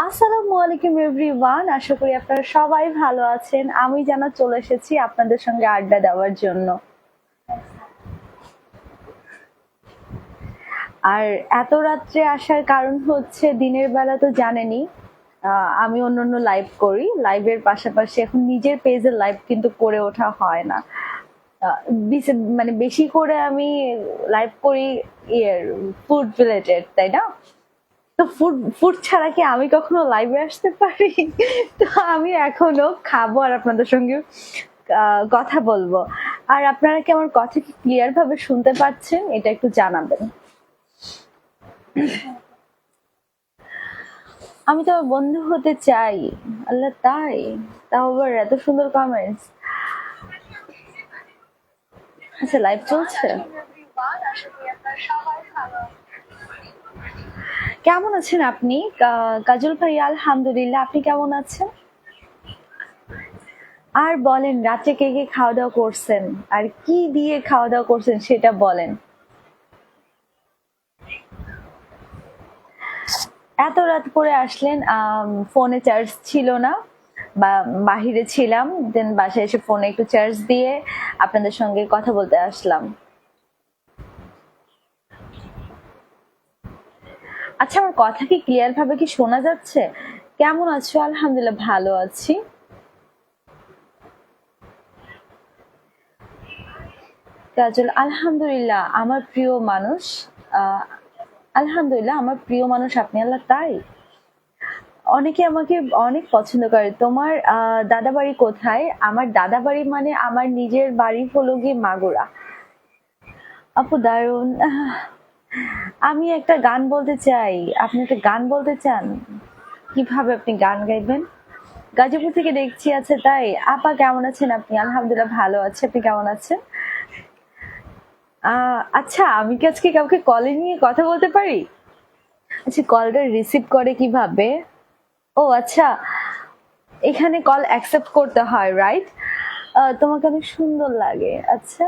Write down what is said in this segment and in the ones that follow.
আসসালামু আলাইকুম এভরিওয়ান, আশা করি আপনারা সবাই ভালো আছেন। আমি যেন চলে এসেছি আপনাদের সঙ্গে আড্ডা দেওয়ার জন্য। আর এত রাত্রে আসার কারণ হচ্ছে, দিনের বেলা তো জানেনই আমি অন্যান্য লাইভ করি, লাইভের পাশাপাশি এখন নিজের পেজে লাইভ কিন্তু করে ওঠা হয় না। মানে বেশি করে আমি লাইভ করি ফুড রিলেটেড, তাই না? তো ফুড ফুড ছাড়া কি আমি কখনো লাইভে আসতে পারি? তো আমি এখনো খাবো আর আপনাদের সঙ্গে কথা বলবো। আর আপনারা কি আমার কথা কি ক্লিয়ার ভাবে শুনতে পাচ্ছেন, এটা একটু জানাবেন। আমি তো বন্ধু হতে চাই। আল্লাহ, তাই? তাও আবার এত সুন্দর কমেন্টস। আচ্ছা, লাইভ চলছে। কেমন আছেন আপনি? কাজল ভাই, আলহামদুলিল্লাহ। আপনি কেমন আছেন? আর বলেন, রাতে কে কে খাওয়া দাওয়া করছেন, আর কি দিয়ে খাওয়া দাওয়া করছেন সেটা বলেন। এত রাত করে আসলেন, ফোনে চার্জ ছিল না, বা বাহিরে ছিলাম, দেন বাসায় এসে ফোনে একটু চার্জ দিয়ে আপনাদের সঙ্গে কথা বলতে আসলাম। আচ্ছা, আমার কথা কি ক্লিয়ার ভাবে কি শোনা যাচ্ছে? কেমন আছো? আলহামদুলিল্লাহ, ভালো আছি। কাজল, আলহামদুলিল্লাহ আমার প্রিয় মানুষ। আহ আলহামদুলিল্লাহ আমার প্রিয় মানুষ আপনি। আল্লাহ, তাই? অনেকে আমাকে অনেক পছন্দ করে। তোমার দাদা বাড়ি কোথায়? আমার দাদা বাড়ি মানে আমার নিজের বাড়ি হলো গিয়ে মাগুরা। আপু, দারুন। আমি একটা গান বলতে চাই। আপনি একটা গান বলতে চান? কিভাবে আপনি গান গাইবেন? গাজীপুর থেকে দেখছি। আছে, তাই? আপা, কেমন আছেন আপনি? আলহামদুলিল্লাহ ভালো আছে। আপনি কেমন আছেন? আচ্ছা, আমি কি আজকে কাউকে কলে নিয়ে কথা বলতে পারি? আচ্ছা, কলটা রিসিভ করে কিভাবে? ও আচ্ছা, এখানে কল অ্যাকসেপ্ট করতে হয়, রাইট? তোমাকে অনেক সুন্দর লাগে। আচ্ছা,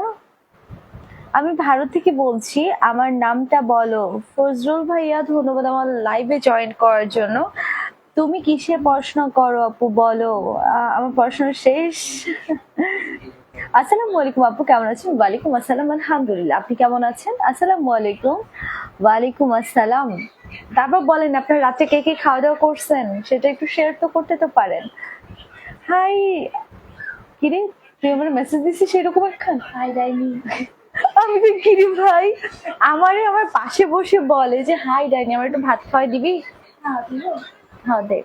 আমি ভারত থেকে বলছি। আমার নামটা বলো। ফজরুল ভাইয়া, ধন্যবাদ আমার লাইভে জয়েন করার জন্য। তুমি কিসে পড়াশোনা করো আপু, বলো? আমার পড়াশোনা শেষ। আসসালামু আলাইকুম আপু, কেমন আছেন? ওয়ালাইকুম আসসালাম, আলহামদুলিল্লাহ। আপনি কেমন আছেন? আসসালামু আলাইকুম। ওয়ালাইকুম আসসালাম। তারপর বলেন, আপনার রাতে কে কে খাওয়া দাওয়া করছেন সেটা একটু শেয়ার তো করতে তো পারেন। হাই। কিরে, তুই আমার মেসেজ দিছিস সেরকম একখান? হাই ডাইনি। আমি তো কিরে ভাই, আমারে আমার পাশে বসে বলে যে হাই ডাইনি, আমার একটু ভাত খাওয়াই দিবি? হ্যাঁ, দে।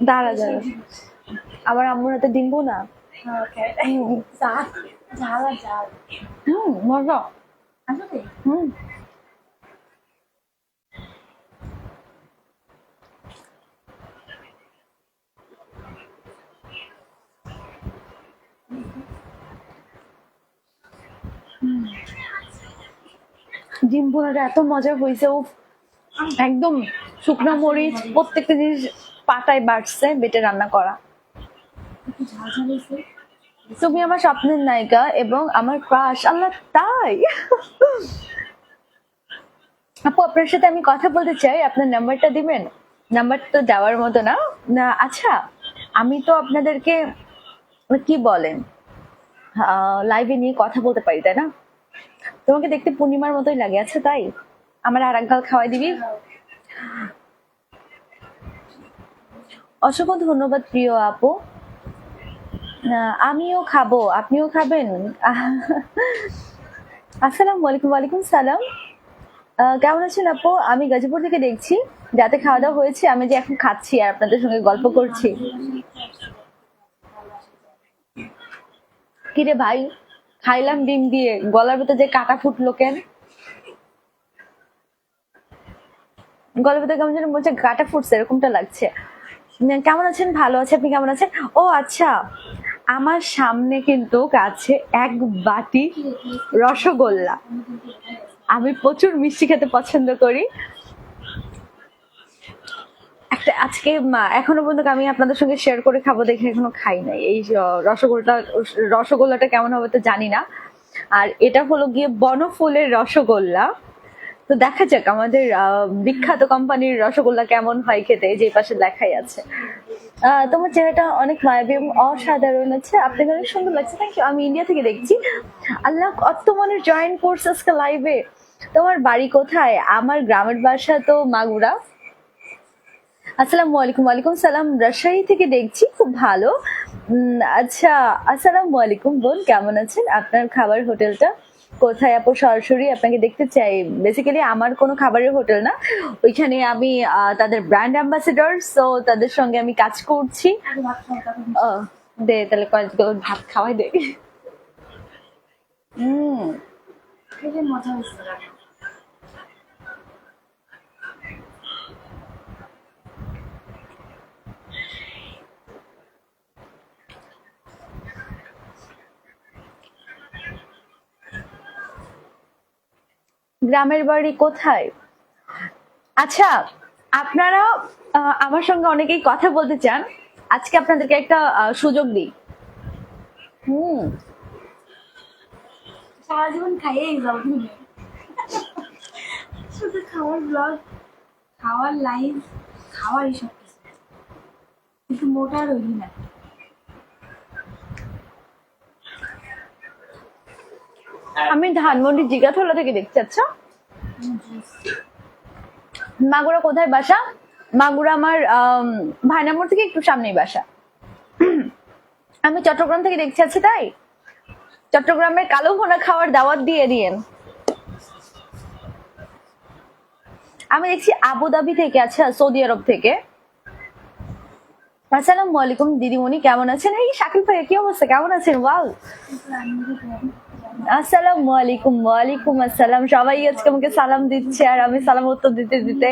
দাঁড়া দাঁড়া, আমার আম্মুর হাতে দিব না। মজা। হুম। ডিম ভুনাটা এত মজা হয়েছে, ও একদম শুকনো মরিচ প্রত্যেকটা জিনিস পাটায় বাটছে, বেটে রান্না করা। তুমি আমার স্বপ্নের নায়িকা এবং আমার ক্রাশ। আল্লাহ, তাই? আপু, আপনার সাথে আমি কথা বলতে চাই। আপনার নাম্বারটা দিবেন? নাম্বার তো দেওয়ার মতো না। না, আচ্ছা, আমি তো আপনাদেরকে কি বলেন, লাইভে নিয়ে কথা বলতে পারি, তাই না? তোমাকে দেখতে পূর্ণিমার মতোই লাগে। আচ্ছা, তাই? আমার আর এক গাল খাওয়াই দিবি? অসংখ্য ধন্যবাদ প্রিয় আপু। আমিও খাবো, আপনিও খাবেন? আসসালামু আলাইকুম। ওয়ালাইকুম সালাম। কেমন আছেন আপু? আমি গাজীপুর থেকে দেখছি। রাতে খাওয়া দাওয়া হয়েছে? আমি যে এখন খাচ্ছি আর আপনাদের সঙ্গে গল্প করছি। কিরে ভাই, খাইলাম ডিম দিয়ে, গলার ভিতরে যে কাটা ফুটলো কেন? গলার ভিতরে কেমন যেন বলছে কাটা ফুটছে, এরকমটা লাগছে। কেমন আছেন? ভালো আছে। আপনি কেমন আছেন? ও আচ্ছা, আমার সামনে কিন্তু আছে এক বাটি রসগোল্লা। আমি প্রচুর মিষ্টি খেতে পছন্দ করি। একটা আজকে এখনো পর্যন্ত আমি আপনাদের সঙ্গে শেয়ার করে খাবো দেখে এখনো খাই নাই। এই রসগোল্লাটা কেমন হবে তো জানি না। আর এটা হলো গিয়ে বনফুলের রসগোল্লা। তো দেখা যাক আমাদের বিখ্যাত কোম্পানির রসগোল্লা কেমন হয় খেতে, যে পাশে লেখাই আছে। তোমার চেহারাটা অনেক মায়াবী এবং অসাধারণ আছে, আপনাকে অনেক সুন্দর লাগছে। Thank you. আমি ইন্ডিয়া থেকে দেখছি। আল্লাহ, কত মানুষ জয়েন করছে আজকে লাইভে। তোমার বাড়ি কোথায়? আমার গ্রামের বাসা তো মাগুরা। আসসালামু আলাইকুম। ওয়ালাইকুম সালাম। রাজশাহী থেকে দেখছি, খুব ভালো। আচ্ছা, আসসালামু আলাইকুম বোন, কেমন আছেন? আপনার খাবার হোটেলটা কোথায় আপু? সরাসরি আপনাকে দেখতে চাই। বেসিক্যালি আমার কোনো খাবারের হোটেল না, ওইখানে আমি তাদের ব্র্যান্ড অ্যাম্বাসেডর, সো তাদের সঙ্গে আমি কাজ করছি। দে তাহলে কয়েকগুলো ভাত খাওয়াই দে। মজা হচ্ছে। গ্রামের বাড়ি কোথায়? আচ্ছা, আপনারা আমার সঙ্গে অনেকেই কথা বলতে চান, আজকে আপনাদেরকে একটা সুযোগ দিই। সারা জীবন খাইয়েই যাও তুমি, শুধু খাওয়ার ব্লগ, খাওয়ার লাইভ, খাওয়ারই সব কিছু, কিন্তু মোটা রইলি না। আমি ধানমন্ডি জিগাথলা থেকে দেখছি। আচ্ছা, মাগুরা কোথায় বাসা? মাগুরা আমার ভাইনামোড় থেকে একটু সামনেই বাসা। আমি চট্টগ্রাম থেকে দেখছি। আছে তাই? চট্টগ্রামের কালো ভুনা খাওয়ার দাওয়াত দিয়ে দিয়েন। আমি দেখছি আবুধাবি থেকে, আচ্ছা সৌদি আরব থেকে। আসসালামু আলাইকুম দিদিমণি, কেমন আছেন? এই শাকিল ভাই, কি অবস্থা, কেমন আছেন? ওয়াও, আসসালামু আলাইকুম। ওয়ালাইকুম আসসালাম। সবাই আজকে আমাকে সালাম দিচ্ছে, আর আমি সালাম উত্তর দিতে দিতে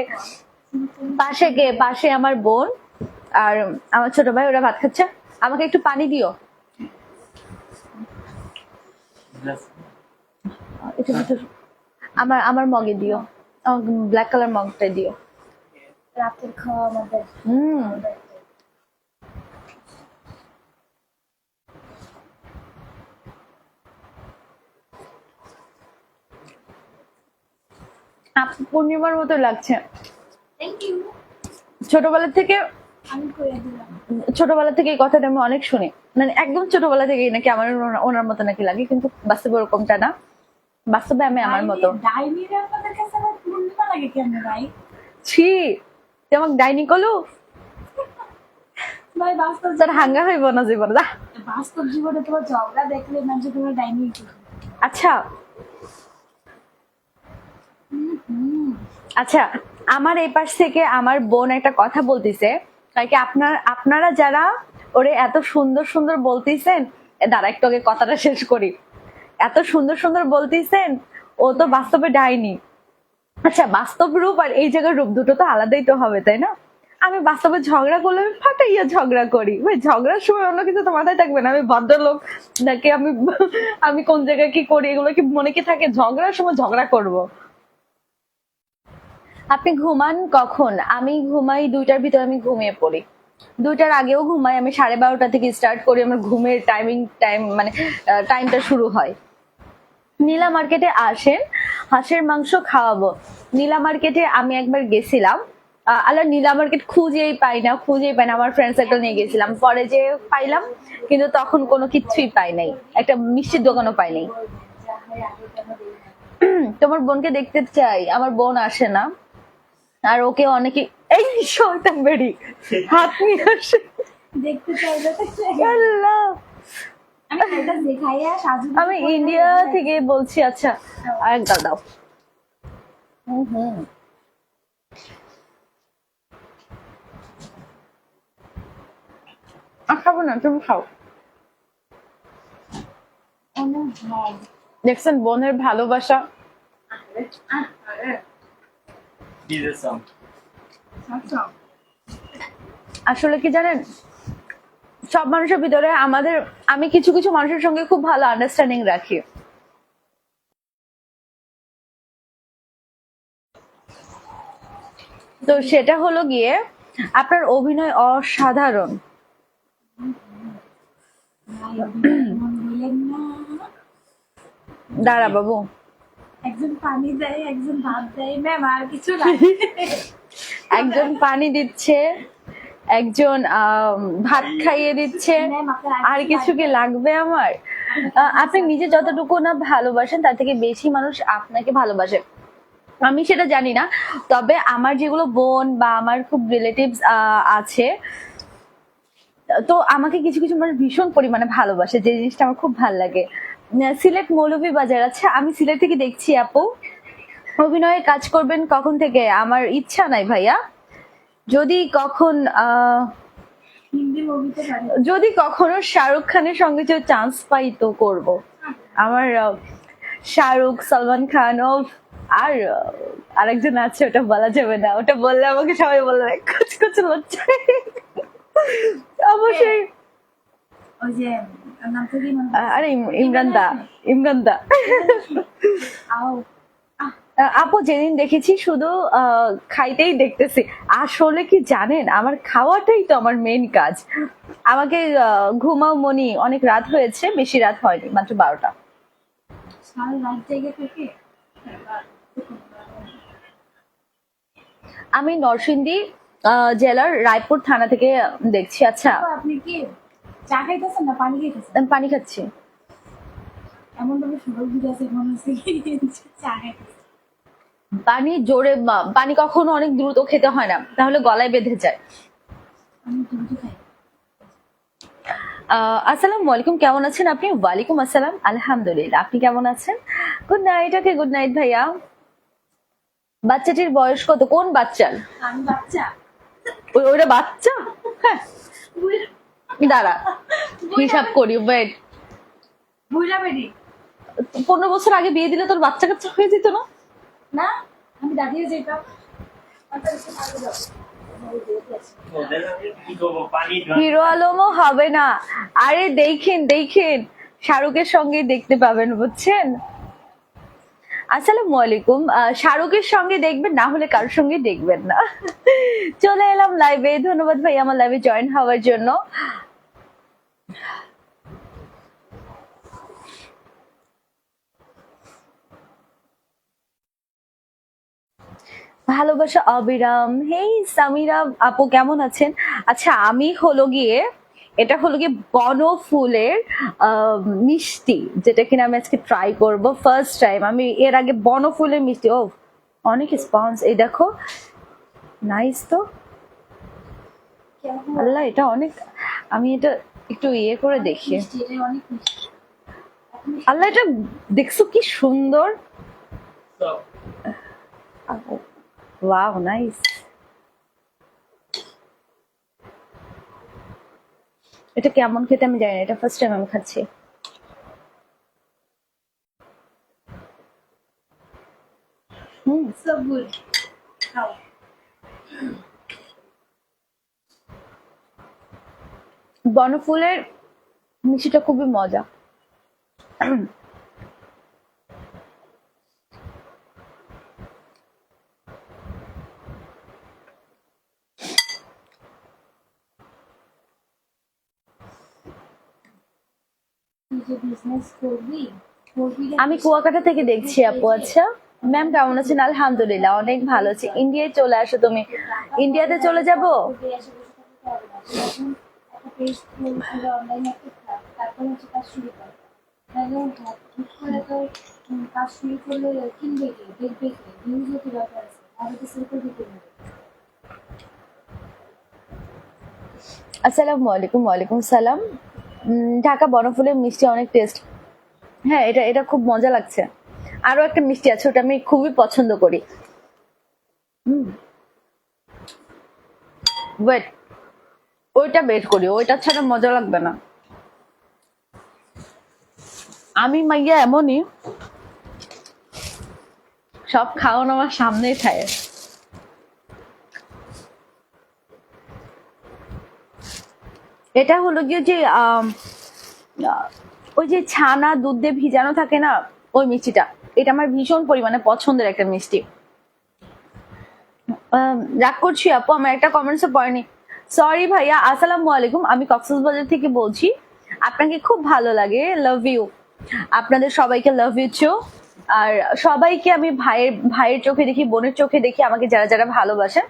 পাশে কে, পাশে আমার বোন আর আমার ছোট ভাই, ওরা ভাত খাচ্ছে। আমাকে একটু পানি দিও। আমার আমার মগে দিও, ব্ল্যাক কালার মগটা দিও। রাতের খাওয়া আমাদের। পূর্ণিমার মতো লাগছে। ছোটবেলা থেকে ছোটবেলা থেকে এই কথাটা আমি অনেক শুনি, মানে একদম ছোটবেলা থেকেই নাকি আমার ওনার মতো নাকি লাগে, কিন্তু বাস্তবে ওরকমটা না। বাস্তবে আমি আমার মতো। ছি, তোমাক ডাইনি কলু ভাই, বাস্তব তার হাঙ্গা হইব না জীবন। বাস্তব জীবনে তোমার ঝগড়া দেখলে মানুষ তোমার ডাইনি। আচ্ছা আচ্ছা, আমার এই পাশ থেকে আমার বোন একটা কথা বলতিছে, কি আপনারা যারা ওরে এত সুন্দর সুন্দর বলতেছেন, দাঁড়া একটু আগে কথাটা শেষ করি। এত সুন্দর সুন্দর বলতেছেন, ও তো বাস্তবে ডাইনি। আচ্ছা, বাস্তব রূপ আর এই জায়গার রূপ দুটো তো আলাদাই তো হবে, তাই না? আমি বাস্তবে ঝগড়া করলে আমি ফাটাইয়া ঝগড়া করি ভাই, ঝগড়ার সময় অন্য কিছু তো মাথায় থাকবে না। আমি ভদ্রলোক নাকি আমি আমি কোন জায়গায় কি করি এগুলো কি মনে কি থাকে? ঝগড়ার সময় ঝগড়া করব। আপনি ঘুমান কখন? আমি ঘুমাই 2টার ভিতরে, আমি ঘুমিয়ে পড়ি। 2টার আগেও ঘুমাই। আমি 12:30 থেকে স্টার্ট করি, আমার ঘুমের টাইম মানে টাইমটা শুরু হয়। নীলা মার্কেটে আসেন, হাঁসের মাংস খাওয়াবো। নীলা মার্কেটে আমি একবার গেছিলাম, আল্লাহ, নীলা মার্কেট খুঁজেই পাই না। আমার ফ্রেন্ড সার্কেল নিয়ে গেছিলাম, পরে যে পাইলাম, কিন্তু তখন কোনো কিছুই পাই নাই, একটা মিষ্টির দোকানও পাই নাই। তোমার বোনকে দেখতে চাই। আমার বোন আসে না, আর ওকে অনেকে এই শয়তান বেড়ি হাত নিয়ে আসে দেখতে চাই। আল্লাহ, আমি ইন্ডিয়া থেকে বলছি। আচ্ছা, আরেক গাল দাও। খাবো না, তুমি খাও। দেখছেন বোনের ভালোবাসা। আসলে কি জানেন, সব মানুষের ভিতরে আমি কিছু কিছু মানুষের সঙ্গে খুব ভালো আন্ডারস্ট্যান্ডিং রাখি। তো সেটা হলো গিয়ে, আপনার অভিনয় অসাধারণ। দাঁড়া বাবু, একজন পানি দেয়, একজন ভাত দেয়, ম্যাম আর কিছু না। একজন পানি দিচ্ছে, একজন ভাত খাইয়ে দিচ্ছে, ম্যাম আপনার আর কিছু কি লাগবে আমার? আপনি নিজে যতটুকু না ভালোবাসেন তার থেকে বেশি মানুষ আপনাকে ভালোবাসে। আমি সেটা জানি না, তবে আমার যেগুলো বোন বা আমার খুব রিলেটিভস আছে, তো আমাকে কিছু কিছু মানুষ ভীষণ পরিমাণে ভালোবাসে, যে জিনিসটা আমার খুব ভালো লাগে। সিলেট মৌলভীবাজার। আচ্ছা, আমি সিলেট থেকে দেখছি আপু, অভিনয়ে কাজ করবেন কখন থেকে? আমার ইচ্ছা নাই ভাইয়া, যদি কখন হিন্দি মুভিতে পারি। যদি কখনো শাহরুখ খানের সঙ্গে যে চান্স পাই তো করব। আমার শাহরুখ, সালমান খান ও আর আরেকজন আছে, ওটা বলা যাবে না, ওটা বললে আমাকে সবাই বলবে কুচ কুচ লজ্জা। অবশ্যই। ওই যে নামটা কি মনে আরে ইমরান দা, ইমরান দা। আও আপু যেদিন দেখেছি শুধু খাইতেই দেখতেছি। আসলে কি জানেন, আমার খাওয়াটাই তো আমার মেইন কাজ। আমাকে ঘুমাও মনি, অনেক রাত হয়েছে, বেশি রাত হয়নি, মাত্র 12টা। সারা রাত জায়গা থেকে আমি নরসিংদী জেলার রায়পুর থানা থেকে দেখছি। আচ্ছা, আপনি কি চা খাইতেছেন না পানি খাইতেছেন? আমি পানি খাচ্ছি। এমন ভাবে সুন্দর বুঝে আছে মনে হচ্ছে চা খাইতেছেন। পানি জোরে, পানি কখনো অনেক দ্রুত খেতে হয় না, তাহলে গলায় বেঁধে যায়। আমি কিন্তু খাই। আসসালামু আলাইকুম, কেমন আছেন আপনি? ওয়ালাইকুম আসসালাম, আলহামদুলিল্লাহ। আপনি কেমন আছেন? Good night. Okay, good night ভাইয়া। বাচ্চাটির বয়স কত? কোন বাচ্চার? আমি বাচ্চা ওইটা বাচ্চা? হ্যাঁ, দাঁড়া হিসাব করি, ওয়েট। বুঝা বেরি 15 বছর আগে বিয়ে দিলে তোর বাচ্চা কাচ্চা হয়ে যেত না? না, আমি দাঁড়িয়ে যেতাম। হিরো আলমও হবে না। আরে দেখেন দেখেন, শাহরুখের সঙ্গে দেখতে পাবেন, বুঝছেন? আসসালামু আলাইকুম। শাহরুখের সঙ্গে দেখবেন, না হলে কারোর সঙ্গে দেখবেন না। চলে এলাম লাইভে। ধন্যবাদ ভাই আমার লাইভে জয়েন হওয়ার জন্য। ভালোবাসা অবিরাম। হেই সামিরা আপু, কেমন আছেন? আচ্ছা, আমি হলো গিয়ে, এটা হলো গিয়ে বনফুলের মিষ্টি, যেটা কিনা আমি আজকে ট্রাই করব ফার্স্ট টাইম। আমি এর আগে বনফুলের মিষ্টি, ও অনেক স্পঞ্জ, এই দেখো, নাইস তো। আল্লাহ, এটা অনেক, আমি এটা একটু ইয়ে করে দেখি। অনেক মিষ্টি। আল্লাহ, এটা দেখছো কি সুন্দর। Wow, nice. এটা কেমন খেতে আমি জানি না, এটা ফার্স্ট টাইম আমি খাচ্ছি। So good. খাও। বনফুলের মিষ্টিটা খুবই মজা। তুই যে বিজনেস করবি আমি কুয়াকাটা থেকে দেখছি আপু। আচ্ছা ম্যাম, কেমন আছেন? আলহামদুলিল্লাহ, অনেক ভালো আছি। ইন্ডিয়ায় চলে আসো তুমি। ইন্ডিয়াতে চলে যাব? একটা পেজ খুলে অনলাইনে একটা তারপর হচ্ছে কাজ শুরু কর। তাহলে ঠিক করে তো কাজ শুরু করলে কিনবে কি, দেখবে কি, ভিউজ তো দরকার আছে, তাহলে তো সেল করবে কিনবে। আসসালামু আলাইকুম। ওয়ালাইকুম সালাম। ঢাকা বনফুলের মিষ্টি অনেক টেস্ট। হ্যাঁ, এটা এটা খুব মজা লাগছে। আরো একটা মিষ্টি আছে, ওটা আমি খুবই পছন্দ করি। ওয়েট, ওইটা বের করি, ওইটা ছাড়া মজা লাগবে না। আমি মাইয়া এমনই, সব খাওয়ানো আমার সামনেই খায়। এটা হলো গিয়ে যে ওই যে ছানা দুধ দিয়ে ভিজানো থাকে না, ওই মিষ্টিটা। এটা আমার ভীষণ পরিমাণে পছন্দের একটা মিষ্টি। রাগ করছি আপু, আমার একটা কমেন্টসে পড়েনি, সরি ভাইয়া। আসসালামু আলাইকুম, আমি কক্সবাজার থেকে বলছি। আপনাকে খুব ভালো লাগে, লাভ ইউ। আপনাদের সবাইকে লাভ ইউ টু। আর সবাইকে আমি ভাইয়ের ভাইয়ের চোখে দেখি, বোনের চোখে দেখি, আমাকে যারা যারা ভালোবাসেন।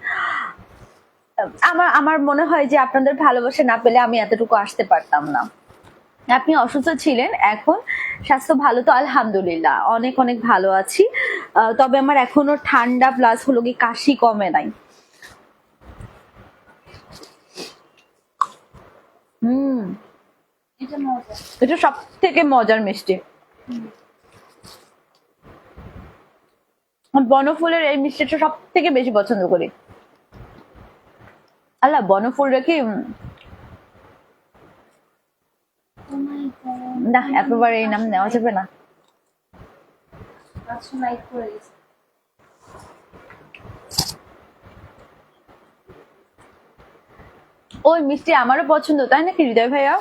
আমার আমার মনে হয় যে আপনাদের ভালোবাসা না পেলে আমি এতটুকু আসতে পারতাম না। আপনি অসুস্থ ছিলেন, এখন স্বাস্থ্য ভালো তো আলহামদুলিল্লাহ, অনেক অনেক ভালো আছি। তবে আমার এখনো ঠান্ডা প্লাস হলো কি কাশি কমে নাই। হুম, এটা মজা। এটা সব থেকে মজার মিষ্টি। বনফুলের এই মিষ্টিটা সব থেকে বেশি পছন্দ করি। আল্লাহ বনফুলটা কি Oh my God, না, এতবার এই নাম নেওয়া যাবে না। আচ্ছা লাইক করে দিয়েছে। ওই মিষ্টি আমারও পছন্দ, তাই নাকি হৃদয় ভাইয়া?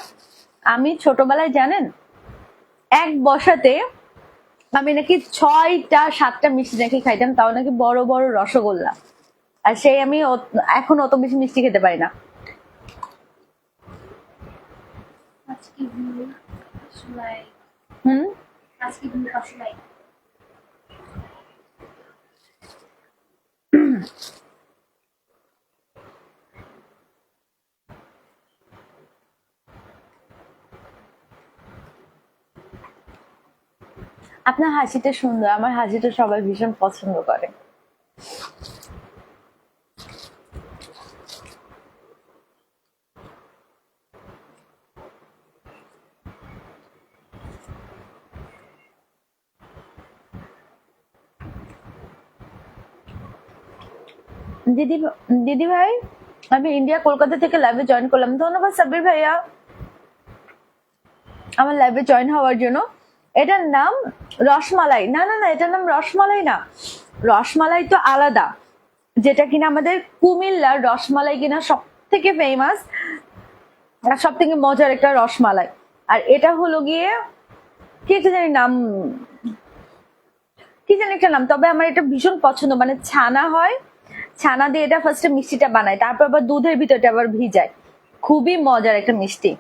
আমি ছোটবেলায় জানেন এক বসাতে আমি নাকি 6টা 7টা মিষ্টি নাকি খাইতাম, তাও নাকি বড় বড় রসগোল্লা। আর সেই আমি এখন অত বেশি মিষ্টি খেতে পারি না। আজকে ভিউ লাইক, হুম, আজকে ভিউ 500 লাইক। আপনার হাসিটা সুন্দর, আমার হাসিটা সবাই ভীষণ পছন্দ করে। দিদি দিদি ভাই, আমি ইন্ডিয়া কলকাতা থেকে লাইভে জয়েন করলাম। ধন্যবাদ সাব্বির ভাইয়া আমার লাইভে জয়েন হওয়ার জন্য। এটার নাম রসমালাই। না না না, এটার নাম রসমালাই না, রসমালাই তো আলাদা। যেটা কিনা আমাদের কুমিল্লার রসমালাই কিনা সব থেকে ফেমাস আর সব থেকে মজার একটা রসমালাই। আর এটা হলো গিয়ে কি একটা জানি নাম, কি জানি একটা নাম, তবে আমার এটা ভীষণ পছন্দ। মানে ছানা হয়, ছানা দিয়ে এটা ফার্স্টে মিষ্টিটা বানায়, তারপর আবার দুধের ভিতরটা আবার ভিজায়। খুবই মজার একটা মিষ্টি।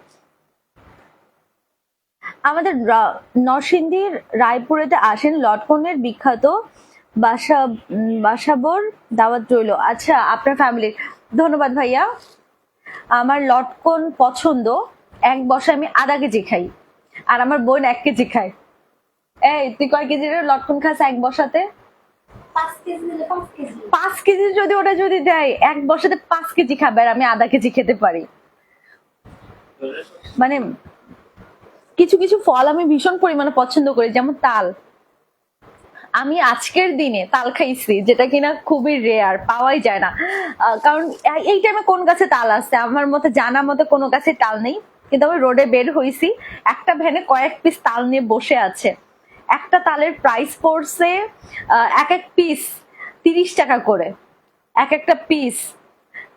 আমাদের নরসিংদীর রায়পুরেতে আসেন, লটকনের বিখ্যাত বাসাবর দাওয়াত রইল। আচ্ছা, আপনার ফ্যামিলির। ধন্যবাদ ভাইয়া। আমার লটকন পছন্দ, এক বসে আমি আধা কেজি খাই, আর আমার বোন 1 কেজি খায়। এই তুই কয় কেজির লটকন খাস এক বসাতে? 5 কেজি দিলে 5 কেজি। 5 কেজি যদি ওটা যদি দেয় এক বসাতে 5 কেজি খাবে, আর আমি আধা কেজি খেতে পারি। মানে কিছু কিছু ফল আমি ভীষণ পরিমাণে পছন্দ করি, যেমন তাল। আমি আজকের দিনে তাল খাইছি, যেটা কিনা খুবই রেয়ার, পাওয়াই যায় না। কারণ এই টাইমে কোন গাছে তাল আছে আমার মতে জানা মতে কোনো গাছে তাল নেই। কিন্তু আমি রোডে বের হইছি, একটা ভ্যানে কয়েক পিস তাল নিয়ে বসে আছে। একটা তালের প্রাইস পড়ছে এক এক পিস 30 টাকা করে, এক একটা পিস।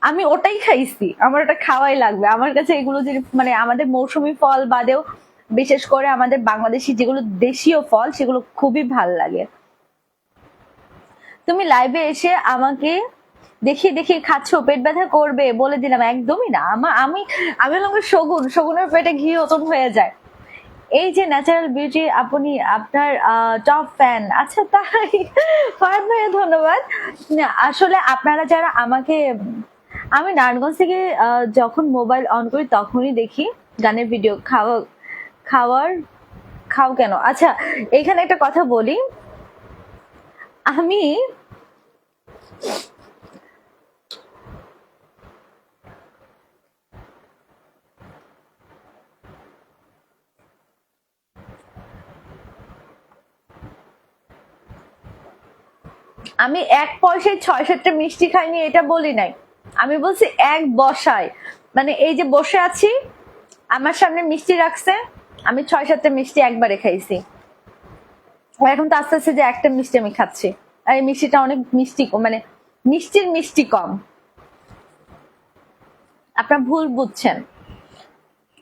আমি ওটাই খাইছি, আমার ওটা খাওয়াই লাগবে। আমার কাছে এগুলো যে মানে আমাদের মৌসুমী ফল বাদেও বিশেষ করে আমাদের বাংলাদেশি যেগুলো দেশীয় ফল সেগুলো খুবই ভাল লাগে। তুমি লাইভে এসে আমাকে দেখিয়ে দেখিয়ে খাচ্ছ, পেট ব্যথা করবে বলে দিলাম, একদমই না। আমি আমি হলাম শগুনের পেটে ঘি ওতন হয়ে যায়। এই যে ন্যাচারাল বিউটি, আপনি আপনার টপ ফ্যান। আচ্ছা তাই, ফাহাদ ভাইয়া ধন্যবাদ। আসলে আপনারা যারা আমাকে, আমি নারায়ণগঞ্জ থেকে যখন মোবাইল অন করি তখনই দেখি গানের ভিডিও। খাও কেন? আচ্ছা, এখানে একটা কথা বলি। আমি আমি 1 পয়সায় 6-7টা মিষ্টি খাইনি এটা বলি নাই, আমি বলছি এক বসায়। মানে এই যে বসে আছি, আমার সামনে মিষ্টি রাখছে, আমি 6-7টা মিষ্টি একবারে খাইছি। এখন তো আস্তে আস্তে যে একটা মিষ্টি আমি খাচ্ছি, আর এই মিষ্টিটা অনেক মিষ্টি, মানে মিষ্টির মিষ্টি কম। আপনার ভুল বুঝছেন,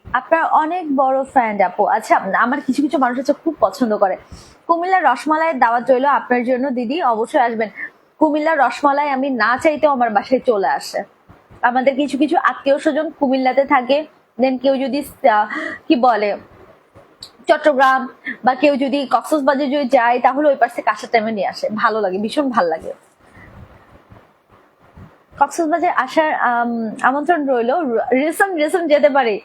আপনার অনেক বড় ফ্যান আপু। আচ্ছা, আমার কিছু কিছু মানুষ আছে খুব পছন্দ করে। কুমিল্লার রসমালাইয়ের দাওয়াত রইল আপনার জন্য দিদি, অবশ্যই আসবেন। কুমিল্লার রসমালাই আমি না চাইতেও আমার বাসায় চলে আসে। আমাদের কিছু কিছু আত্মীয় স্বজন কুমিল্লাতে থাকে, দেন কেউ যদি কি বলে চট্টগ্রাম বা কেউ যদি কক্সবাজার যদি যায় তাহলে ওই পাশে কাঁসার টাইমে নিয়ে আসে, ভালো লাগে, ভীষণ ভালো লাগে। কক্সবাজার আসার আমন্ত্রণ রইলো। রিসেন্ট যেতে পারি,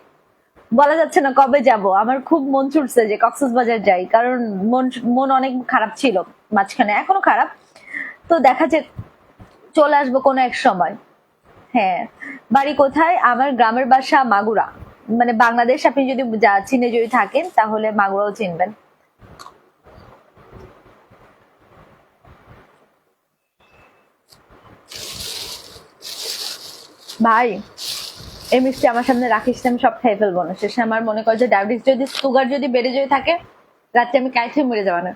বলা যাচ্ছে না কবে যাব। আমার খুব মন ছুটছে যে কক্সবাজার যাই, কারণ মন মন অনেক খারাপ ছিল মাঝখানে, এখনো খারাপ। তো দেখা যাক চলে আসবো কোনো এক সময়। হ্যাঁ, বাড়ি কোথায়? আমার গ্রামের বাসা মাগুরা, মানে বাংলাদেশ। আপনি যদি চিনে যদি থাকেন তাহলে মাগুরাও চিনবেন। ভাই এই মিষ্টি আমার সামনে রাখিস না, আমি সব খেয়ে ফেলবো না। শেষে আমার মনে করে যে ডায়াবেটিস যদি সুগার যদি বেড়ে যদি থাকে, রাত্রে আমি কাইতে মরে যাবো না।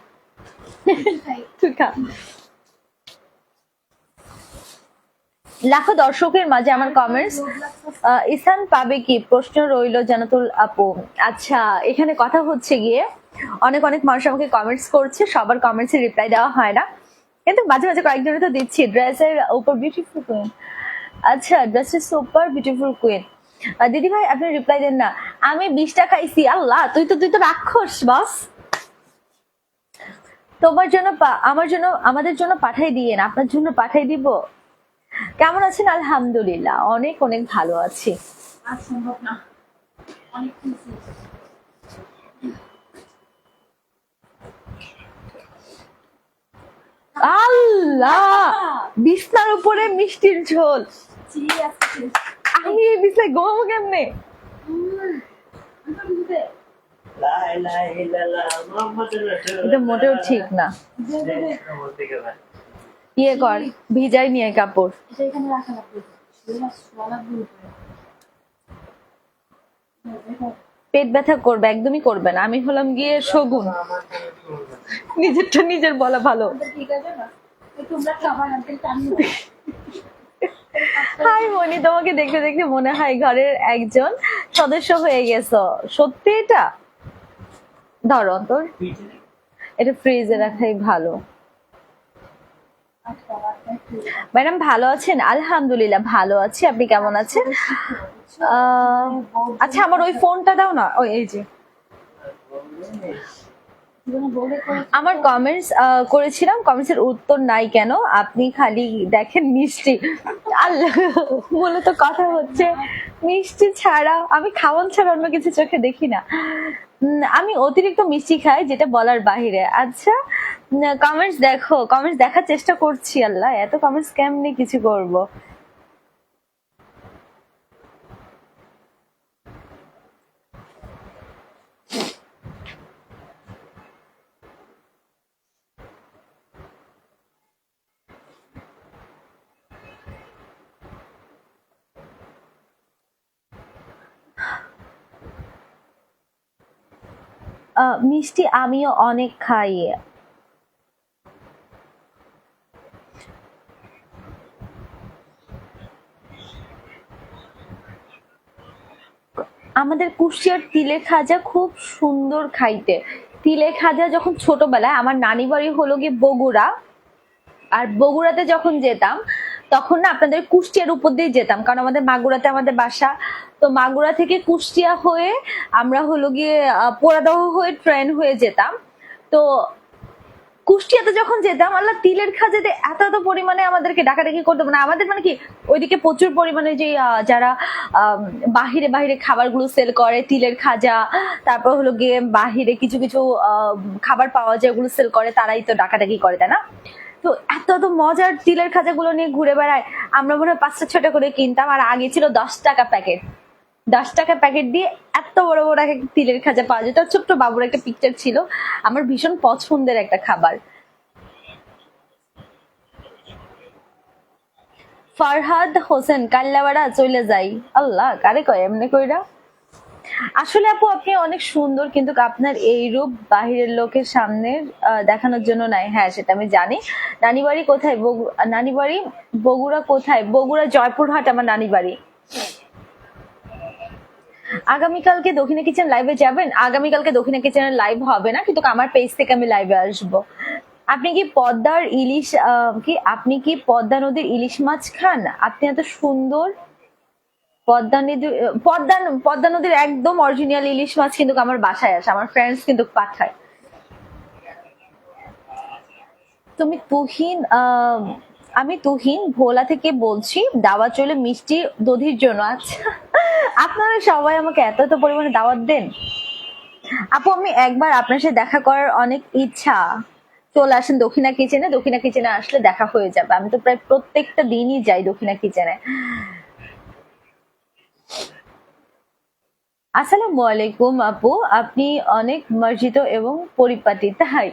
তুই খা। লাখো দর্শকের মাঝে আমার কমেন্টস, ইসান পাবে কি প্রশ্ন রইল জানাতুল আপু। আচ্ছা, এখানে কথা হচ্ছে গিয়ে অনেক অনেক মানুষ আমাকে কমেন্টস করছে, সবার কমেন্টস এর রিপ্লাই দেওয়া হয় না, কিন্তু মাঝে মাঝে কয়েকজনে তো দিচ্ছি। ড্রেসের উপর বিউটিফুল কুইন, আচ্ছা ড্রেসের সুপার বিউটিফুল কুইন। দিদি ভাই আপনি রিপ্লাই দেন না। আমি 20টা খাইছি। আল্লাহ, তুই তো রাক্ষস বস। তোমার জন্য আমার জন্য আমাদের জন্য পাঠাই দিয়েন, আপনার জন্য পাঠাই দিব। কেমন আছেন? আলহামদুলিল্লাহ অনেক অনেক ভালো আছি। আর সম্ভব না, অনেক খুশি। আল্লাহ, বিছনার উপরে মিষ্টির ঝোল। আমি এই বিছনায় ঘুমাবো কেমনে? এটা মোটেও ঠিক না। ইয়ে কর, ভিজাই নিয়ে কাপড়। পেট ব্যথা করবে, একদমই করবে না। আমি হলাম গিয়ে শগুন, নিজেরটা নিজের বলা ভালো। হাই মনি, তোমাকে দেখতে দেখতে মনে হয় ঘরের একজন সদস্য হয়ে গেছো। সত্যি? এটা ধরো তোর, এটা ফ্রিজে রাখাই ভালো। ম্যাডাম ভালো আছেন? আলহামদুলিল্লাহ ভালো আছি, আপনি কেমন আছেন? আচ্ছা আমার ওই ফোনটা দাও না। ওই এই যে আমার কমেন্টস করেছিলাম, কমেন্টস এর উত্তর নাই কেন? আপনি খালি দেখেন মিষ্টি। আল্লাহ, মূলত কথা হচ্ছে মিষ্টি ছাড়া, আমি খাওয়ান ছাড়া অন্য কিছু চোখে দেখি না। আমি অতিরিক্ত মিষ্টি খাই, যেটা বলার বাহিরে। আচ্ছা কমেন্টস দেখো, কমেন্টস দেখার চেষ্টা করছি। আল্লাহ, এত কমেন্টস কেমনি কিছু করব? মিষ্টি আমিও অনেক খাই। আমাদের কুষ্টিয়ার তিলে খাজা খুব সুন্দর খাইতে। তিলে খাজা যখন ছোটবেলায়, আমার নানি বাড়ি হলো গিয়ে বগুড়া, আর বগুড়াতে যখন যেতাম তখন না আপনাদের কুষ্টিয়ার উপর দিয়ে যেতাম, কারণ আমাদের মাগুরাতে আমাদের বাসা। তো মাগুরা থেকে কুষ্টিয়া হয়ে আমরা হলো গিয়ে পোড়াদহ হয়ে ট্রেন হয়ে যেতাম। তো কুষ্টিয়াতে যখন যেতাম, আল্লাহ তিলের খাজাতে এত এত পরিমাণে আমাদেরকে ডাকাডাকি করতে, মানে আমাদের মানে কি ওইদিকে প্রচুর পরিমাণে যে যারা বাহিরে বাহিরে খাবারগুলো সেল করে, তিলের খাজা, তারপর হলো গিয়ে বাহিরে কিছু কিছু খাবার পাওয়া যায় ওগুলো সেল করে, তারাই তো ডাকাডাকি করে, তাই না? তো এত এত মজার তিলের খাজাগুলো নিয়ে ঘুরে বেড়ায়। আমরা মনে হয় 5টা 6টা করে কিনতাম, আর আগে ছিল 10 টাকা প্যাকেট। 10 টাকা প্যাকেট দিয়ে এত বড় বড় একটা তিলের খাজা পাওয়া যেত। ছোট্ট বাবুর একটা পিকচার ছিল, আমার ভীষণ পছন্দের একটা খাবার। ফারহাদ হোসেন, কাল্লাবাড়া চলে যাই। আল্লাহ, কারে কয় এমনি কইরা? আসলে আপু আপনি অনেক সুন্দর, কিন্তু আপনার এই রূপ বাহিরের লোকের সামনে দেখানোর জন্য নাই। হ্যাঁ সেটা আমি জানি। নানি বাড়ি কোথায়? নানি বাড়ি বগুড়া। কোথায়? বগুড়া জয়পুরহাট আমার নানি বাড়ি। আগামীকালকে দক্ষিণা কিচেন লাইভে যাবেন? আগামীকালকে দক্ষিণা কিচেনের লাইভ হবে না, কিন্তু আমার পেজ থেকে আমি লাইভে আসবো। আপনি কি পদ্মার ইলিশ আপনি কি পদ্মা নদীর ইলিশ মাছ খান? আপনি এত সুন্দর। পদ্মা নদী, পদ্মা নদীর একদম অরিজিনাল ইলিশ মাছ কিন্তু আমার বাসায় আসে, আমার ফ্রেন্ডস কিন্তু পাঠায়। তুমি তুহিন, আমি তুহিন ভোলা থেকে বলছি, দাওয়াত চলে মিষ্টি দধির জন্য। আচ্ছা, আপনারা সবাই আমাকে এত এত পরিমাণে দাওয়াত দেন। আপু আমি একবার আপনার সাথে দেখা করার অনেক ইচ্ছা, চলে আসেন দক্ষিণা কিচেনে, দক্ষিণা কিচেনে আসলে দেখা হয়ে যাবে। আমি তো প্রায় প্রত্যেকটা দিনই যাই দক্ষিণা কিচেনে। আসসালামু আলাইকুম আপু, আপনি অনেক মার্জিত এবং পরিপাটি। তাই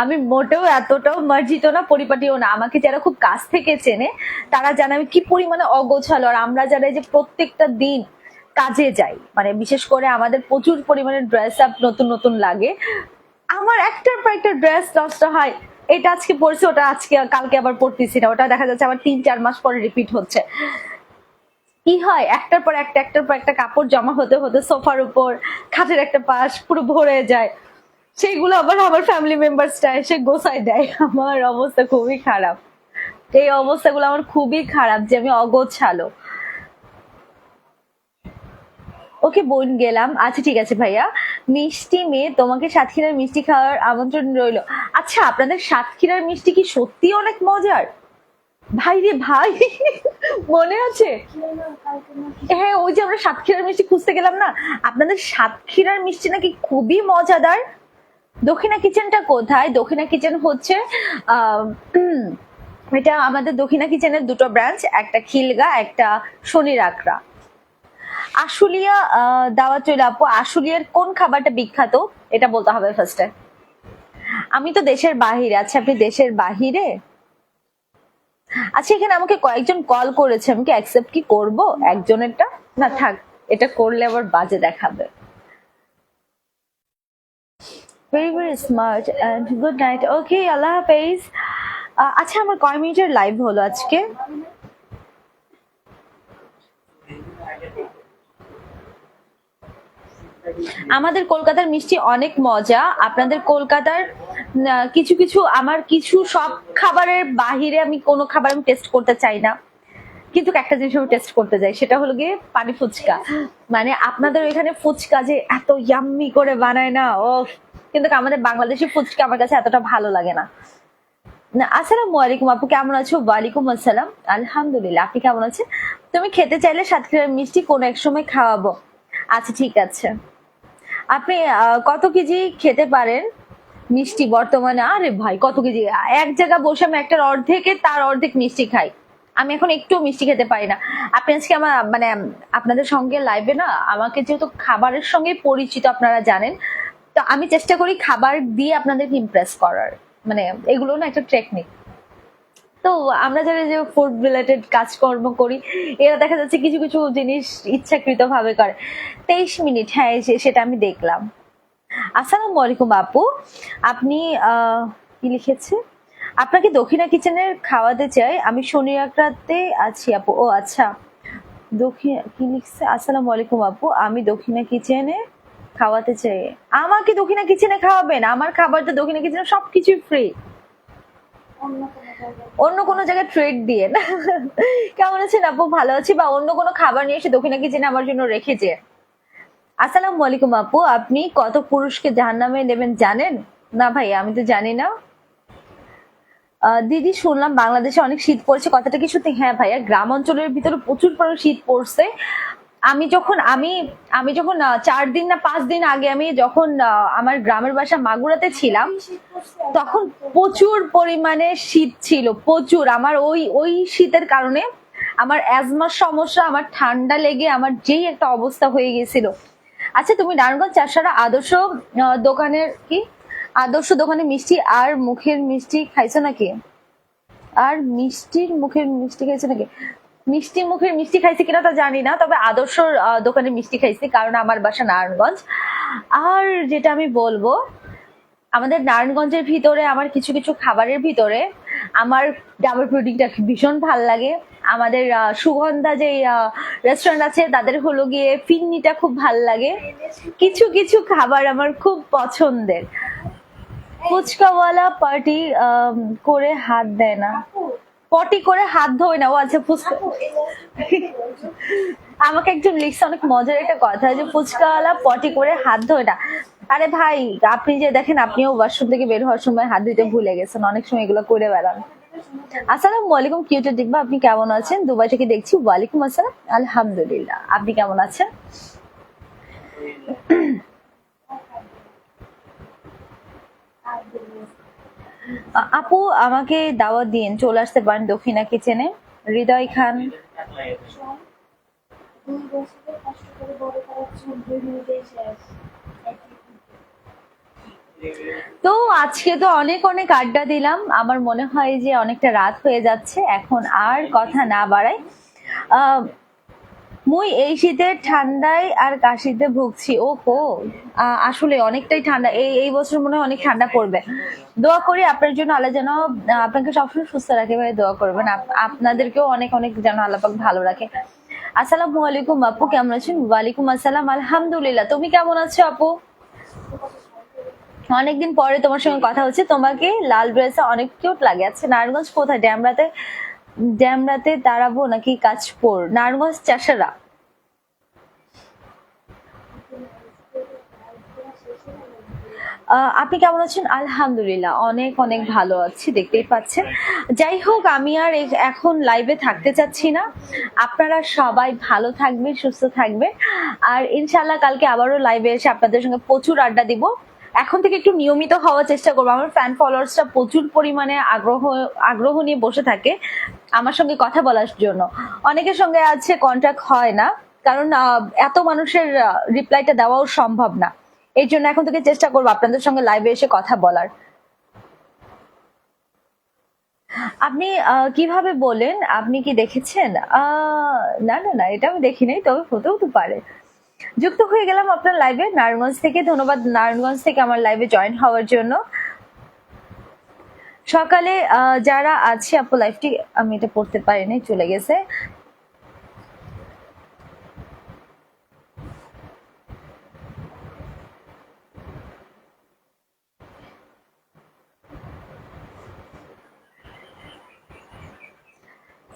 আমি মোটেও এতটাও মার্জিত না, পরিপাটিও না। আমাকে যারা খুব কাছ থেকে চেনে তারা জানে আমি কি পরিমাণে অগোছালো। আর আমরা যারা এই যে প্রত্যেকটা দিন কাজে যাই, মানে বিশেষ করে আমাদের প্রচুর পরিমাণে ড্রেস আপ নতুন নতুন লাগে, আমার একটার পর একটা ড্রেস নষ্ট হয়। এটা আজকে পরছি, ওটা আজকে কালকে আবার পরতেছি না, ওটা দেখা যাচ্ছে আবার 3-4 মাস পরে রিপিট হচ্ছে। কি হয়, একটার পর একটা একটার পর একটা কাপড় জমা হতে হতে সোফার উপর, খাটের একটা পাশ পুরো ভরে যায়। সেইগুলো আবার আমার ফ্যামিলি মেম্বার্সটা এসে গোছায় দেয়। আমার অবস্থা খুবই খারাপ, এই অবস্থাগুলো আমার খুবই খারাপ যে আমি অগোছালো। ওকে বোন গেলাম। আচ্ছা ঠিক আছে ভাইয়া। মিষ্টি মেয়ে, তোমাকে সাতক্ষীরার মিষ্টি খাওয়ার আমন্ত্রণ রইলো। আচ্ছা, আপনাদের সাতক্ষীরার মিষ্টি কি সত্যি অনেক মজার? ভাই রে ভাই, মনে আছে? হ্যাঁ, ওই যে আমরা সাতক্ষীরার মিষ্টি খুঁজতে গেলাম না, আপনাদের সাতক্ষীরার মিষ্টি নাকি খুবই মজাদার। দক্ষিণা কিচেনটা কোথায়? দক্ষিণা কিচেন হচ্ছে এটা আমাদের দক্ষিণা কিচেনের দুটো ব্রাঞ্চ, একটা খিলগা, একটা শনির আকরা। আশুলিয়া, দাওয়াত চলে আপু, আশুলিয়ার কোন খাবারটা বিখ্যাত এটা বলতে হবে ফার্স্টে। আমি তো দেশের বাহিরে। আচ্ছা, আপনি দেশের বাহিরে? আচ্ছা, এখানে আমাকে কয়েকজন কল করেছে, আমি কি অ্যাকসেপ্ট কি করব একজনেরটা? না থাক, এটা করলে আবার বাজে দেখাবে। Very very smart and good night. Okay, আল্লাহ হাফেজ। আচ্ছা, আমার কয় মিনিটের লাইভ হলো আজকে? আমাদের কলকাতার মিষ্টি অনেক মজা। আপনাদের কলকাতার কিছু কিছু, আমার কিছু সব খাবারের বাহিরে আমি কোনো খাবার আমি টেস্ট করতে চাই না, কিন্তু একটা জিনিস আমি টেস্ট করতে যাই, সেটা হলো গিয়ে পানি ফুচকা। মানে আপনাদের ওইখানে ফুচকা যে এত ইয়াম্মি করে বানায় না, ও, কিন্তু আমাদের বাংলাদেশি ফুচকা আমার কাছে এতটা ভালো লাগে না। আসসালামু আলাইকুম আপু, কেমন আছো? ওয়ালাইকুম আসসালাম, আলহামদুলিল্লাহ। আপনি কেমন আছেন? তুমি খেতে চাইলে সাতক্ষীরার মিষ্টি কোনো এক সময় খাওয়াবো। আচ্ছা ঠিক আছে। আপনি কত কেজি খেতে পারেন মিষ্টি বর্তমানে? আরে ভাই, কত কেজি? এক জায়গা বসে আমি একটার অর্ধেকে তার অর্ধেক মিষ্টি খাই। আমি এখন একটু মিষ্টি খেতে পারি না। আপনি আজকে আমার মানে আপনাদের সঙ্গে লাইভে না, আমাকে যেহেতু খাবারের সঙ্গে পরিচিত আপনারা জানেন, তো আমি চেষ্টা করি খাবার দিয়ে আপনাদেরকে ইমপ্রেস করার। মানে এগুলো না একটা টেকনিক। তো আমরা যারা যে ফুড রিলেটেড কাজকর্ম করি, এরা দেখা যাচ্ছে কিছু কিছু জিনিস ইচ্ছাকৃত ভাবে করে। 23 মিনিট, হ্যাঁ সেটা আমি দেখলাম। আসসালামু আলাইকুম আপু, আপনি কি লিখেছে? আপনাকে দক্ষিণা কিচেনের খাওয়াতে চাই, আমি শনি আকরাতে আছি আপু। ও আচ্ছা, দক্ষিণ কি লিখছে? আসসালামু আলাইকুম আপু, আমি দক্ষিণা কিচেনে খাওয়াতে চাই। আমাকে দক্ষিণা কিচেনে খাওয়াবেন? আমার খাবার তো দক্ষিণা কিচেনে সবকিছু ফ্রি। অন্য কোনো জায়গায় ট্রেড দিয়ে না। কেমন আছেন আপু? ভালো আছি। বা অন্য কোনো খাবার নিয়ে এসে দক্ষিণা কিচেনে আমার জন্য রেখেছে। আসসালামু আলাইকুম আপু, আপনি কত পুরুষকে জাহান্নামে দেবেন জানেন? না ভাই, আমি তো জানি না। দিদি শুনলাম বাংলাদেশে অনেক শীত পড়ছে, কথাটা কি সত্যি? হ্যাঁ ভাইয়া, গ্রাম অঞ্চলের ভিতরে প্রচুর পরিমাণে শীত পড়ছে। আমি যখন 4 দিন না 5 দিন আগে আমি যখন আমার গ্রামের বাসা মাগুরাতে ছিলাম, তখন প্রচুর পরিমাণে শীত ছিল, প্রচুর। আমার ওই ওই শীতের কারণে আমার অ্যাজমার সমস্যা, আমার ঠান্ডা লেগে আমার যেই একটা অবস্থা হয়ে গেছিল। আচ্ছা, তুমি নারায়ণগঞ্জ চাষারা আদর্শ দোকানের কি আদর্শ দোকানে মিষ্টি আর মুখের মিষ্টি খাইছো নাকি? আর মিষ্টির মুখের মিষ্টি খাইছো নাকি? মিষ্টি মুখের মিষ্টি খাইছি কিনা তা জানি না, তবে আদর্শ দোকানে মিষ্টি খাইছি, কারণ আমার বাসা নারায়ণগঞ্জ। আর যেটা আমি বলবো, আমাদের নারায়ণগঞ্জের ভিতরে আমার কিছু কিছু খাবারের ভিতরে আমার ডাবল পুডিংটা ভীষণ ভাল লাগে। আমাদের সুগন্ধা যে রেস্টুরেন্ট আছে তাদের হলো গিয়ে ফিন্নিটা খুব ভাল লাগে। কিছু কিছু খাবার আমার খুব পছন্দের। ফুচকাওয়ালা পার্টি করে হাত দেয় না। পটি করে হাত ধোয় না। ও আচ্ছা, ফুচকা। আপু এই আমাকে একজন লিখছে অনেক মজার একটা কথা, যে ফুচকাওয়ালা পটি করে হাত ধোয় না। আরে ভাই, আপনি যে দেখেন, আপনিও ওয়াশরুম থেকে বের হওয়ার সময় হাত ধুইতে ভুলে গেছেন, অনেক সময় এগুলো করে বেড়ান। আসসালামু আলাইকুম কিউটের ডিব্বা, আপনি কেমন আছেন? দুবাই থেকে দেখছি। ওয়ালাইকুম আসসালাম, আলহামদুলিল্লাহ। আপনি কেমন আছেন? আপু আমাকে দাওয়াত দিন, চলে আসতে পারেন দক্ষিণা কিচেনে। হৃদয় খান। 2 বছরের কষ্ট করে বড় করার 2 মিনিটেই শেষ। তো আজকে তো অনেক অনেক আড্ডা দিলাম, আমার মনে হয় যে অনেকটা রাত হয়ে যাচ্ছে, এখন আর কথা না বাড়াই। আহ মুই এই শীতের ঠান্ডায় আর কাশিতে ভুগছি। ও হো, আসলে অনেকটাই ঠান্ডা, এই এই বছর মনে হয় অনেক ঠান্ডা পড়বে। দোয়া করি আপনার জন্য, আল্লাহ যেন আপনাকে সবসময় সুস্থ রাখে। ভাই দোয়া করবেন, আপনাদেরকেও অনেক অনেক যেন আল্লাহ পাক ভালো রাখে। আসসালামু আলাইকুম আপু, কেমন আছেন? ওয়ালাইকুম আসসালাম, আলহামদুলিল্লাহ। তুমি কেমন আছো আপু? অনেকদিন পরে তোমার সঙ্গে কথা হচ্ছে। তোমাকে লাল ড্রেসে অনেক কিউট লাগে। আচ্ছা, নারায়ণগঞ্জ কোথায়? ড্যামরাতে? ড্যামরাতে দাঁড়াবো নাকি কাঁচপুর? নারায়ণগঞ্জ চাষারা। আপনি কেমন আছেন? আলহামদুলিল্লাহ, অনেক অনেক ভালো আছি, দেখতেই পাচ্ছেন। যাই হোক, আমি আর এখন লাইভে থাকতে চাচ্ছি না। আপনারা সবাই ভালো থাকবেন, সুস্থ থাকবেন, আর ইনশাল্লাহ কালকে আবারও লাইভে এসে আপনাদের সঙ্গে প্রচুর আড্ডা দিব। এখন থেকে একটু নিয়মিত হওয়ার চেষ্টা করবো। আমার ফ্যান ফলোয়ার্সরা প্রচুর পরিমাণে আগ্রহ নিয়ে বসে থাকে আমার সঙ্গে কথা বলার জন্য। অনেকের সঙ্গে আছে কন্ট্যাক্ট হয় না, কারণ এত মানুষের রিপ্লাইটা দেওয়াও সম্ভব না। এই জন্য এখন থেকে চেষ্টা করবো আপনাদের সঙ্গে লাইভে এসে কথা বলার। আপনি কিভাবে বলেন? আপনি কি দেখেছেন? না না না, এটা আমি দেখি নাই, তবে হতেও তো পারে। যুক্ত হয়ে গেলাম আপনার লাইভে নারায়ণগঞ্জ থেকে। ধন্যবাদ নারায়ণগঞ্জ থেকে আমার লাইভে জয়েন হওয়ার জন্য। সকালে যারা আছে আপু, লাইভটি আমি এটা পড়তে পারিনি, চলে গেছে।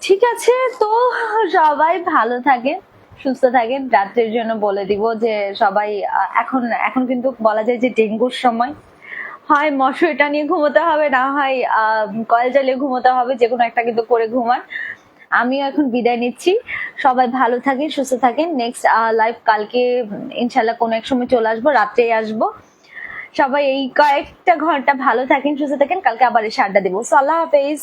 ঠিক আছে, তো সবাই ভালো থাকেন, সুস্থ থাকেন। রাত্রের জন্য বলে দিব যে সবাই এখন এখন কিন্তু বলা যায় যে ডেঙ্গুর সময়, হয় মশারিটা নিয়ে ঘুমোতে হবে, না হয় কয়েল জ্বালিয়ে ঘুমোতে হবে, যে কোনো একটা কিন্তু করে ঘুমান। আমিও এখন বিদায় নিচ্ছি। সবাই ভালো থাকেন, সুস্থ থাকেন। নেক্সট লাইভ কালকে ইনশাল্লাহ কোনো এক সময় চলে আসবো, রাত্রেই আসবো। সবাই এই কয়েকটা ঘন্টা ভালো থাকেন, সুস্থ থাকেন, কালকে আবার এসে আড্ডা দেবো। সো আল্লাহ হাফেজ।